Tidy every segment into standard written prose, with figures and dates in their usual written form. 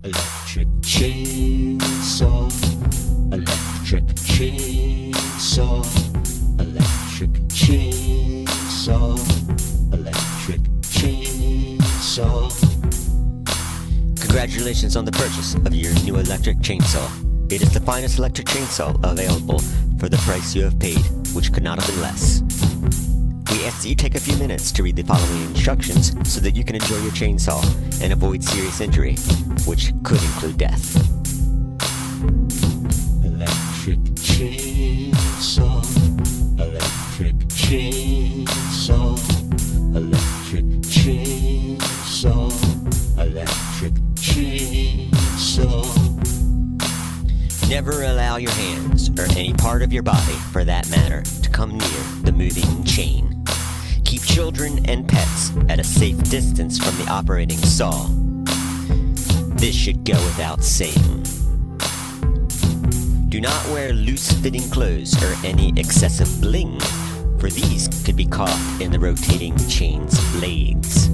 Electric chainsaw, electric chainsaw, electric chainsaw, electric chainsaw. Congratulations on the purchase of your new electric chainsaw. It is the finest electric chainsaw available for the price you have paid, which could not have been less. We ask that you take a few minutes to read the following instructions so that you can enjoy your chainsaw and avoid serious injury, which could include death. Electric chainsaw, electric chainsaw, electric chainsaw, electric chainsaw. Never allow your hands, or any part of your body for that matter, to come near the moving chain. Keep children and pets at a safe distance from the operating saw. This should go without saying. Do not wear loose-fitting clothes or any excessive bling, for these could be caught in the rotating chain's blades.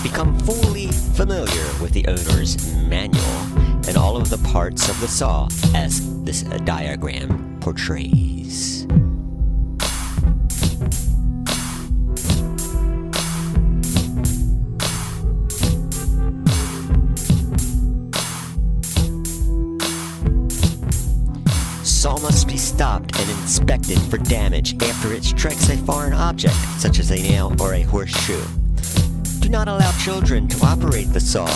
Become fully familiar with the owner's manual and all of the parts of the saw as this diagram portrays. Saw must be stopped and inspected for damage after it strikes a foreign object, such as a nail or a horseshoe. Do not allow children to operate the saw,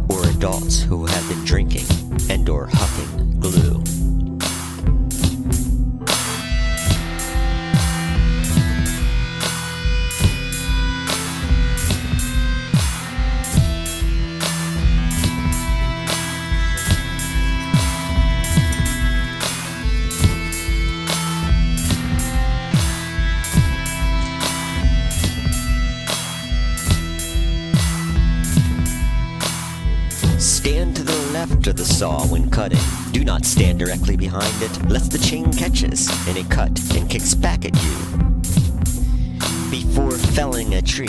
or adults who have been drinking and/or huffing glue. Stand to the left of the saw when cutting. Do not stand directly behind it, lest the chain catches in a cut and kicks back at you. Before felling a tree,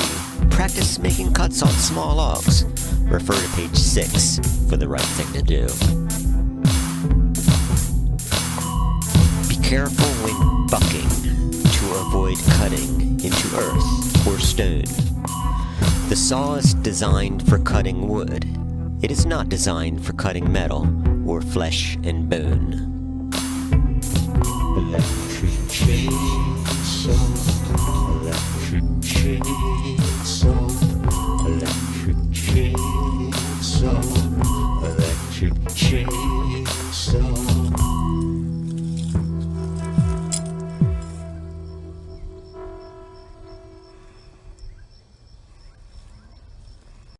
practice making cuts on small logs. Refer to page 6 for the right thing to do. Be careful when bucking to avoid cutting into earth or stone. The saw is designed for cutting wood. It is not designed for cutting metal or flesh and bone. Electric chainsaw, electric chainsaw, electric chainsaw, electric chainsaw.